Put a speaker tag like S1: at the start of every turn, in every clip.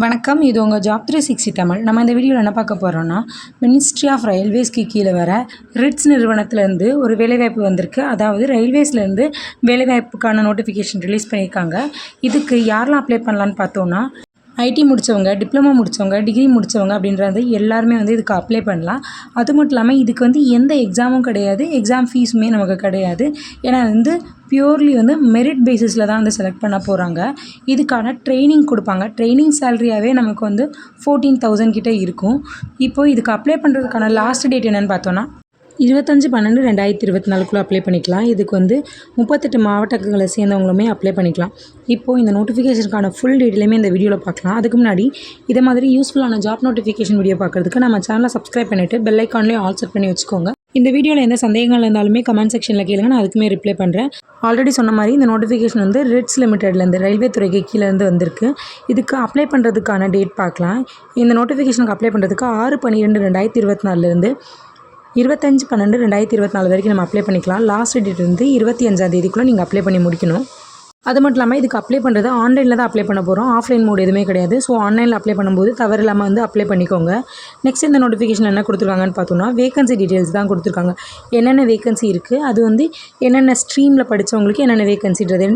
S1: வணக்கம். இது உங்கள் ஜாப் 360 தமிழ். நம்ம இந்த வீடியோவில் என்ன பார்க்க போகிறோம்னா, மினிஸ்ட்ரி ஆஃப் ரயில்வேஸ்க்கு கீழே வர ரிட்ஸ் நிறுவனத்துலேருந்து ஒரு வேலைவாய்ப்பு வந்திருக்கு. அதாவது ரயில்வேஸ்லேருந்து வேலைவாய்ப்புக்கான நோட்டிஃபிகேஷன் ரிலீஸ் பண்ணியிருக்காங்க. இதுக்கு யாரெல்லாம் அப்ளை பண்ணலான்னு பார்த்தோன்னா, ஐடி முடித்தவங்க, டிப்ளமோ முடித்தவங்க, டிகிரி முடித்தவங்க அப்படின்றது எல்லாருமே இதுக்கு அப்ளை பண்ணலாம். அது மட்டும் இல்லாமல் இதுக்கு எந்த எக்ஸாமும் கிடையாது, எக்ஸாம் ஃபீஸுமே நமக்கு கிடையாது. ஏன்னா பியூர்லி மெரிட் பேசிஸில் தான் செலக்ட் பண்ண போகிறாங்க. இதுக்கான ட்ரைனிங் கொடுப்பாங்க. ட்ரைனிங் சேலரியாகவே நமக்கு 14,000 கிட்டே இருக்கும். இப்போது இதுக்கு அப்ளை பண்ணுறதுக்கான லாஸ்ட் டேட் என்னென்னு பார்த்தோன்னா 25/12/2024 அப்ளை பண்ணிக்கலாம். இதுக்கு 38 மாவட்டங்களை சேர்ந்தவங்களுமே அப்ளை பண்ணிக்கலாம். இப்போது இந்த நோட்டிஃபிகேஷனுக்கான ஃபுல் டீட்டெயிலுமே இந்த வீடியோவில் பார்க்கலாம். அதுக்கு முன்னாடி இதை மாதிரி யூஸ்ஃபுல்லான ஜாப் நோட்டிஃபிகேஷன் வீடியோ பார்க்குறதுக்கு நம்ம சேனலை சப்ஸ்கிரைப் பண்ணிவிட்டு பெல் ஐக்கான்லேயே ஆல் செட் பண்ணி வச்சுக்கோங்க. இந்த வீடியோவில் எந்த சந்தேகங்கள் இருந்தாலுமே கமெண்ட் செக்ஷனில் கேளுங்க, நான் அதுக்குமே ரிப்ளை பண்ணுறேன். ஆல்ரெடி சொன்ன மாதிரி இந்த நோட்டிஃபிகேஷன் ரிட்ஸ் லிமிடெட்லேருந்து ரயில்வே துறைக்கு கீழேருந்து வந்திருக்கு. இதுக்கு அப்ளை பண்ணுறதுக்கான டேட் பார்க்கலாம். இந்த நோட்டிஃபிகேஷனுக்கு அப்ளை பண்ணுறதுக்கு 6/12/2024 25/12/2024 வரைக்கும் நம்ம அப்ளை பண்ணிக்கலாம். லாஸ்ட் டேட் 25ஆம் தேதிக்குள்ளே நீங்கள் அப்ளை பண்ணி முடிக்கணும். அது மட்டும் இல்லாமல் இதுக்கு அப்ளை பண்ணுறது ஆன்லைனில் தான் அப்ளை பண்ண போகிறோம். ஆஃப்லைன் மோட் எதுவுமே கிடையாது. ஸோ ஆன்லைனில் அப்ளை பண்ணும்போது தவறு இல்லாமல் அப்ளை பண்ணிக்கோங்க. நெக்ஸ்ட் இந்த நோட்டிஃபிகேஷன் என்ன கொடுத்துருக்காங்கன்னு பார்த்தோன்னா, வேகன்சி டீட்டெயில்ஸ் தான் கொடுத்துருக்காங்க. என்னென்ன வேகன்சி இருக்குது, அது என்னென்ன ஸ்ட்ரீமில் படித்தவங்களுக்கு என்னென்ன வேகன்சின்றது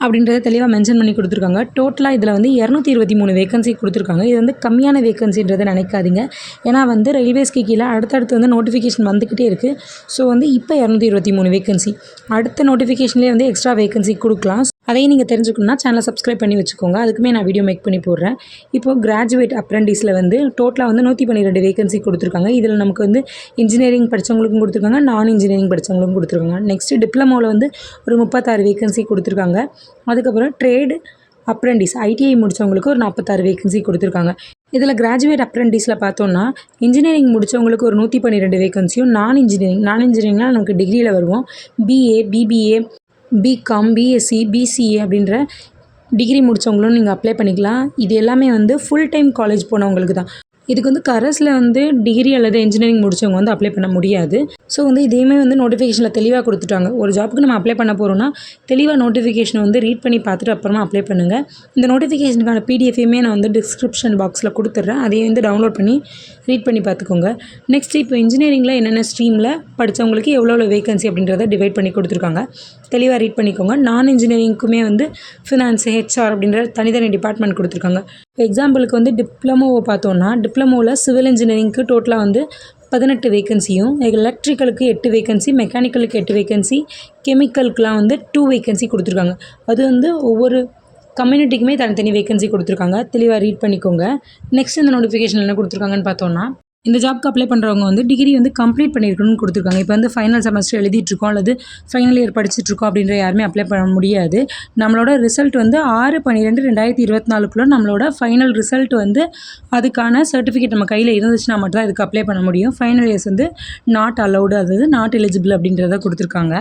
S1: அப்படின்றத தெளிவாக மென்ஷன் பண்ணி கொடுத்துருக்காங்க. டோட்டலாக இதில் 223 வேகன்சி கொடுத்துருக்காங்க. இது கம்மியான வேகன்சின்றதை நினைக்காதீங்க. ஏன்னா ரயில்வேஸ்க்கு கீழே அடுத்தடுத்து நோட்டிஃபிகேஷன் வந்துக்கிட்டே இருக்குது. ஸோ இப்போ 223 வேகன்சி. அடுத்த நோட்டிஃபிகேஷன்லேயே எக்ஸ்ட்ரா வேகன்சி கொடுக்கலாம். அதையும் நீங்கள் தெரிஞ்சுக்கணுன்னா சேனலை சப்ஸ்கிரைப் பண்ணி வச்சுக்கோங்க. அதுக்குமே நான் வீடியோ மேக் பண்ணி போடுறேன். இப்போது கிராஜுவேட் அப்ரெண்டிஸில் டோட்டலாக 112 வேகன்சி கொடுத்துருக்காங்க. இதில் நமக்கு இன்ஜினியரிங் படித்தவங்களுக்கும் கொடுத்துருக்காங்க, நான் இன்ஜினியரிங் படித்தவங்களுக்கும் கொடுத்துருக்காங்க. நெக்ஸ்ட்டு டிப்ளமோவில் ஒரு 36 வேகன்சி கொடுத்துருக்காங்க. அதுக்கப்புறம் ட்ரேடு அப்ரெண்டிஸ் ஐடிஐ முடித்தவங்களுக்கு ஒரு 46 வேகன்சி கொடுத்துருக்காங்க. இதில் கிராஜுவேட் அப்ரெண்டிஸில் பார்த்தோன்னா, இன்ஜினியரிங் முடித்தவங்களுக்கு ஒரு 112 வேகன்சியும், நான் இன்ஜினியரிங்னால் நமக்கு டிகிரியில் வருவோம். BA, BBA, BCom, BSc, BCA அப்படின்ற டிகிரி முடித்தவங்களும் நீங்கள் அப்ளை பண்ணிக்கலாம். இது எல்லாமே ஃபுல் டைம் காலேஜ் போனவங்களுக்கு தான். இதுக்கு கரஸில் டிகிரி அல்லது இன்ஜினியரிங் முடித்தவங்க அப்ளை பண்ண முடியாது. ஸோ இதையுமே நோட்டிஃபிகேஷனில் தெளிவாக கொடுத்துட்டாங்க. ஒரு ஜாப்புக்கு நம்ம அப்ளை பண்ண போகிறோன்னா தெளிவாக நோட்டிஃபிகேஷனை ரீட் பண்ணி பார்த்துட்டு அப்புறமா அப்ளை பண்ணுங்கள். இந்த நோட்டிஃபிகேஷனுக்கான பிடிஎஃபையுமே நான் டிஸ்கிரிப்ஷன் பாக்ஸில் கொடுத்துட்றேன். அதையும் டவுன்லோட் பண்ணி ரீட் பண்ணி பார்த்துக்கோங்க. நெக்ஸ்ட் இப்போ இன்ஜினியரிங்கில் என்னென்ன ஸ்ட்ரீமில் படித்தவங்களுக்கு எவ்வளோ வேகன்சி அப்படின்றத டிவைட் பண்ணி கொடுத்துருக்காங்க. தெளிவாக ரீட் பண்ணிக்கோங்க. நான் இன்ஜினியரிங்க்குமே ஃபினான்ஸ், ஹெச்ஆர் அப்படின்ற தனித்தனி டிபார்ட்மெண்ட் கொடுத்துருக்காங்க. எக்ஸாம்பிளுக்கு டிப்ளமோவை பார்த்தோன்னா, டிப்ளமோவில் சிவில் இன்ஜினியரிங்க்கு டோட்டலாக 18 வேகன்சியும், எலக்ட்ரிக்கலுக்கு 8 வேகன்சி, மெக்கானிக்கலுக்கு 8 வேகன்சி, கெமிக்கலுக்குலாம் 2 வேகன்சி கொடுத்துருக்காங்க. அது ஒவ்வொரு கம்யூனிட்டிக்குமே தனித்தனி வேகன்சி கொடுத்துருக்காங்க. தெளிவாக ரீட் பண்ணிக்கோங்க. நெக்ஸ்ட் இந்த நோட்டிஃபிகேஷன் என்ன கொடுத்துருக்காங்கன்னு பார்த்தோன்னா, இந்த ஜாப்க்கு அப்ளை பண்ணுறவங்க டிகிரி கம்ப்ளீட் பண்ணியிருக்கணும்னு கொடுத்துருக்காங்க. இப்போ ஃபைனல் செமஸ்டர் எழுதிட்டுருக்கோம் அல்லது ஃபைனல் இயர் படிச்சுட்ருக்கோம் அப்படின்ற யாருமே அப்ளை பண்ண முடியாது. நம்மளோட ரிசல்ட் 6/12/2024 நம்மளோட ஃபைனல் ரிசல்ட் அதுக்கான சர்டிஃபிகேட் நம்ம கையில் இருந்துச்சுன்னா மட்டும் தான் இதுக்கு அப்ளை பண்ண முடியும். ஃபைனல் இயர்ஸ் நாட் அலௌடு, அதாவது நாட் எலிஜிபிள் அப்படின்றத கொடுத்துருக்காங்க.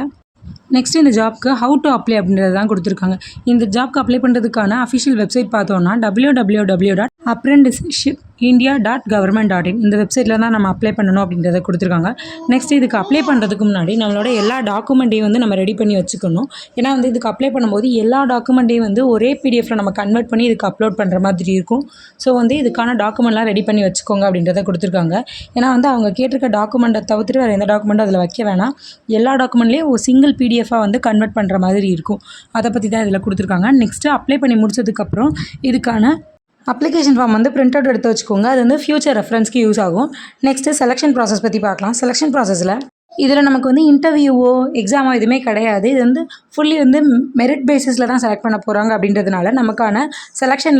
S1: நெக்ஸ்ட் இந்த ஜாப்க்கு ஹவு டு அப்ளை அப்படின்றது தான் கொடுத்துருக்காங்க. இந்த ஜாப்க்கு அப்ளை பண்ணுறதுக்கான அஃபிஷியல் வெப்சைட் பார்த்தோன்னா www.apprenticeshippindia.government.in இந்த வெப்சைட்டில் தான் நம்ம அப்ளை பண்ணணும் அப்படின்றத கொடுத்துருக்காங்க. நெக்ஸ்ட் இதுக்கு அப்ளை பண்ணுறதுக்கு முன்னாடி நம்மளோட எல்லா டாக்குமெண்ட்டையும் நம்ம ரெடி பண்ணி வச்சுக்கணும். ஏன்னா இதுக்கு அப்ளை பண்ணும்போது எல்லா டாக்குமெண்ட்டையும் ஒரே பிடிஎஃப்ல நம்ம கன்வெர்ட் பண்ணி இதுக்கு அப்லோட் பண்ணுற மாதிரி இருக்கும். ஸோ இதுக்கான டாக்குமெண்ட்லாம் ரெடி பண்ணி வச்சுக்கோங்க அப்படின்றத கொடுத்துருக்காங்க. ஏன்னா அவங்க கேட்டிருக்க டாக்குமெண்ட்டை தவிர்த்துட்டு வேறு எந்த டாக்குமெண்ட்டும் அதில் வைக்க வேணாம். எல்லா டாக்குமெண்ட்லேயும் ஒரு சிங்கிள் பிடிஎஃபாக கன்வெர்ட் பண்ணுற மாதிரி இருக்கும். அதை பற்றி தான் இதில் கொடுத்துருக்காங்க. நெக்ஸ்ட்டு அப்ளை பண்ணி முடிச்சதுக்கப்புறம் இதுக்கான அப்ளிகேஷன் ஃபார்ம் பிரிண்ட் அவுட் எடுத்து வச்சுக்கோங்க. அது ஃபியூச்சர் ரெஃபரன்ஸ்க்கு யூஸ் ஆகும். நெக்ஸ்ட்டு செலெக்ஷன் ப்ராசஸ் பற்றி பார்க்கலாம். செலெக்ஷன் ப்ராசஸில் இதில் நமக்கு இன்டர்வியூவோ எக்ஸாமோ எதுவுமே கிடையாது. இது ஃபுல்லி மெரிட் பேசிஸில் தான் செலக்ட் பண்ண போகிறாங்க. அப்படின்றதுனால நமக்கான செலெக்ஷன்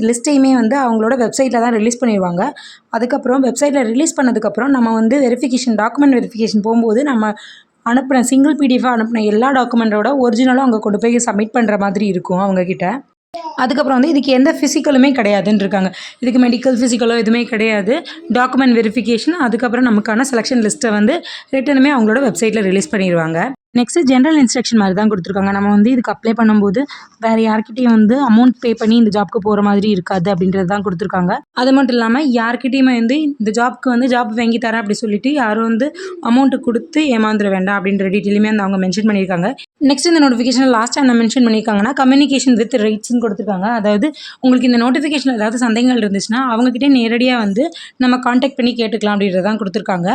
S1: லிஸ்ட்டையுமே அவங்களோட வெப்சைட்டில் தான் ரிலீஸ் பண்ணிடுவாங்க. அதுக்கப்புறம் வெப்சைட்டில் ரிலீஸ் பண்ணதுக்கப்புறம் நம்ம வெரிஃபிகேஷன் டாக்குமெண்ட் வெரிஃபிகேஷன் போகும்போது நம்ம அனுப்பின சிங்கிள் பிடிஎஃபாக அனுப்பின எல்லா டாக்குமெண்ட்டோட ஒரிஜினலும் அங்கே கொண்டு போய் சப்மிட் பண்ணுற மாதிரி இருக்கும் அவங்கக்கிட்ட. அதுக்கப்புறம் இதுக்கு எந்த ஃபிசிக்கலுமே கிடையாதுன்னு இருக்காங்க. இதுக்கு மெடிக்கல் ஃபிசிக்கலோ எதுவுமே கிடையாது. டாக்குமெண்ட் வெரிஃபிகேஷன், அதுக்கப்புறம் நமக்கான செலெக்ஷன் லிஸ்ட்டை ரிட்டனுமே அவங்களோட வெப்சைட்டில் ரிலீஸ் பண்ணிடுவாங்க. நெக்ஸ்ட்டு ஜென்ரல் இன்ஸ்ட்ரக்ஷன் மாதிரி தான் கொடுத்துருக்காங்க. நம்ம இதுக்கு அப்ளை பண்ணும்போது வேறு யார்கிட்டையும் அமௌண்ட் பே பண்ணி இந்த ஜாப்க்கு போகிற மாதிரி இருக்காது அப்படின்றது தான் கொடுத்துருக்காங்க. அது மட்டும் இல்லாமல் யார்கிட்டையுமே இந்த ஜாப்க்கு ஜாப் வாங்கி தரேன் அப்படி சொல்லிட்டு யாரும் அமௌண்ட்டு கொடுத்து ஏமாந்துட வேண்டாம் அப்படின்ற டீட்டெயிலுமே அவங்க மென்ஷன் பண்ணியிருக்காங்க. நெக்ஸ்ட் இந்த நோட்டிஃபிகேஷனில் லாஸ்ட்டாக என்ன மென்ஷன் பண்ணியிருக்காங்கன்னா கம்யூனிகேஷன் வித் ரைட்ஸ்னு கொடுத்துருக்காங்க. அதாவது உங்களுக்கு இந்த நோட்டிஃபிகேஷனில் ஏதாவது சந்தேகங்கள் இருந்துச்சுன்னா அவங்கக்கிட்டே நேரடியாக வந்து நம்ம காண்டாக்ட் பண்ணி கேட்டுக்கலாம் அப்படின்றதான் கொடுத்துருக்காங்க.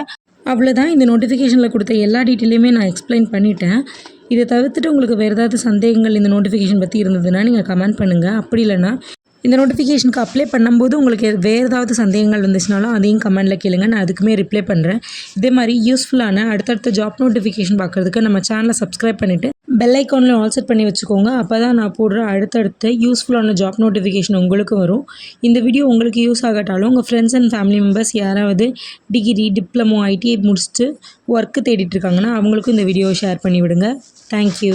S1: அவ்வளோதான். இந்த நோட்டிஃபிகேஷனில் கொடுத்த எல்லா டீட்டெயிலையுமே நான் எக்ஸ்பிளைன் பண்ணிட்டேன். இதை தவிர்த்துட்டு உங்களுக்கு வேறு ஏதாவது சந்தேகங்கள் இந்த நோட்டிஃபிகேஷன் பற்றி இருந்ததுன்னா நீங்கள் கமெண்ட் பண்ணுங்கள். அப்படி இல்லைன்னா இந்த நோட்டிஃபிகேஷனுக்கு அப்ளை பண்ணும்போது உங்களுக்கு வேறு ஏதாவது சந்தேகங்கள் இருந்துச்சுனாலும் அதையும் கமெண்ட்டில் கேளுங்க. நான் அதுக்குமே ரிப்ளை பண்ணுறேன். இதே மாதிரி யூஸ்ஃபுல்லான அடுத்தடுத்த ஜாப் நோட்டிஃபிகேஷன் பார்க்குறதுக்கு நம்ம சேனலை சப்ஸ்கிரைப் பண்ணிவிட்டு பெல் ஐக்கானில் ஆல் செட் பண்ணி வச்சுக்கோங்க. அப்போ தான் நான் போடுற அடுத்தடுத்த யூஸ்ஃபுல்லான ஜாப் நோட்டிஃபிகேஷன் உங்களுக்கு வரும். இந்த வீடியோ உங்களுக்கு யூஸ் ஆகட்டாலும் உங்கள் ஃப்ரெண்ட்ஸ் அண்ட் ஃபேமிலி மெம்பர்ஸ் யாராவது டிகிரி, டிப்ளமோ, ஐடிஐ முடிச்சுட்டு ஒர்க்கு தேடிட்டு இருக்காங்கன்னா அவங்களுக்கும் இந்த வீடியோவை ஷேர் பண்ணி விடுங்க. தேங்க்யூ.